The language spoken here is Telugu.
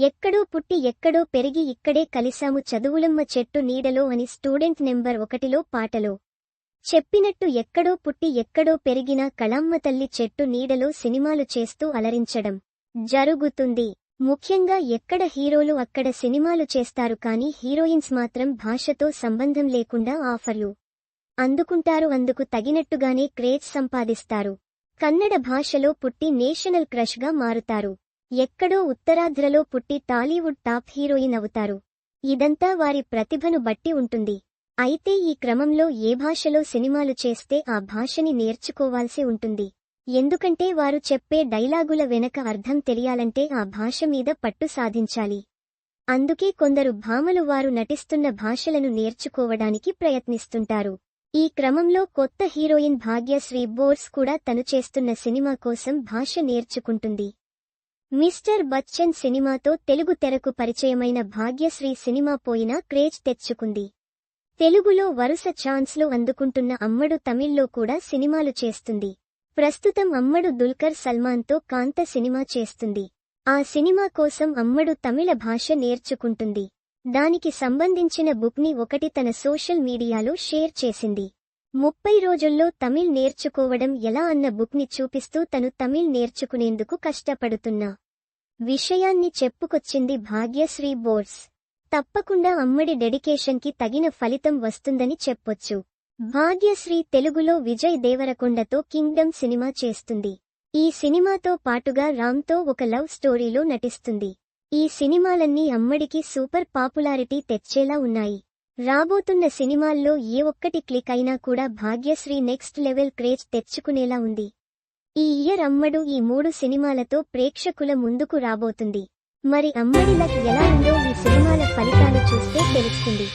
ఎక్కడో పుట్టి ఎక్కడో పెరిగి ఇక్కడే కలిశాము చదువులమ్మ చెట్టు నీడలో అని స్టూడెంట్ నెంబర్ 1లో పాటలో చెప్పినట్టు ఎక్కడో పుట్టి ఎక్కడో పెరిగిన కళామ్మ తల్లి చెట్టు నీడలో సినిమాలు చేస్తూ అలరించడం జరుగుతుంది. ముఖ్యంగా ఎక్కడ హీరోలు అక్కడ సినిమాలు చేస్తారు కానీ హీరోయిన్స్ మాత్రం భాషతో సంబంధం లేకుండా ఆఫర్లు అందుకుంటారు. అందుకు తగినట్టుగానే క్రేజ్ సంపాదిస్తారు. కన్నడ భాషలో పుట్టి నేషనల్ క్రష్గా మారుతారు. ఎక్కడో ఉత్తరాంధ్రలో పుట్టి టాలీవుడ్ టాప్ హీరోయిన్ అవుతారు. ఇదంతా వారి ప్రతిభను బట్టి ఉంటుంది. అయితే ఈ క్రమంలో ఏ భాషలో సినిమాలు చేస్తే ఆ భాషని నేర్చుకోవాల్సి ఉంటుంది. ఎందుకంటే వారు చెప్పే డైలాగుల వెనక అర్థం తెలియాలంటే ఆ భాష మీద పట్టు సాధించాలి. అందుకే కొందరు భామలు వారు నటిస్తున్న భాషలను నేర్చుకోవడానికి ప్రయత్నిస్తుంటారు. ఈ క్రమంలో కొత్త హీరోయిన్ భాగ్యశ్రీ బోర్స్ కూడా తను చేస్తున్న సినిమా కోసం భాష నేర్చుకుంటుంది. మిస్టర్ బచ్చన్ సినిమాతో తెలుగు తెరకు పరిచయమైన భాగ్యశ్రీ సినిమా పోయినా క్రేజ్ తెచ్చుకుంది. తెలుగులో వరుస ఛాన్స్లు అందుకుంటున్న అమ్మడు తమిళ్లో కూడా సినిమాలు చేస్తుంది. ప్రస్తుతం అమ్మడు దుల్కర్ సల్మాన్తో కాంత సినిమా చేస్తుంది. ఆ సినిమా కోసం అమ్మడు తమిళ భాష నేర్చుకుంటుంది. దానికి సంబంధించిన బుక్ని ఒకటి తన సోషల్ మీడియాలో షేర్ చేసింది. 30 రోజుల్లో తమిళ్ నేర్చుకోవడం ఎలా అన్న బుక్ని చూపిస్తూ తను తమిళ్ నేర్చుకునేందుకు కష్టపడుతున్న విషయాన్ని చెప్పుకొచ్చింది భాగ్యశ్రీ బోర్స్. తప్పకుండా అమ్మడి డెడికేషన్కి తగిన ఫలితం వస్తుందని చెప్పొచ్చు. భాగ్యశ్రీ తెలుగులో విజయ్ దేవరకొండతో కింగ్డమ్ సినిమా చేస్తుంది. ఈ సినిమాతో పాటుగా రామ్తో ఒక లవ్ స్టోరీలో నటిస్తుంది. ఈ సినిమాలన్నీ అమ్మడికి సూపర్ పాపులారిటీ తెచ్చేలా ఉన్నాయి. రాబోతున్న సినిమాల్లో ఏ ఒక్కటి క్లిక్ అయినా కూడా భాగ్యశ్రీ నెక్స్ట్ లెవెల్ క్రేజ్ తెచ్చుకునేలా ఉంది. ఈ ఇయర్ అమ్మడు ఈ 3 సినిమాలతో ప్రేక్షకుల ముందుకు రాబోతుంది. మరి అమ్మడి లక్ ఎలా ఉందో ఈ సినిమాల ఫలితాలు చూస్తే తెలుస్తుంది.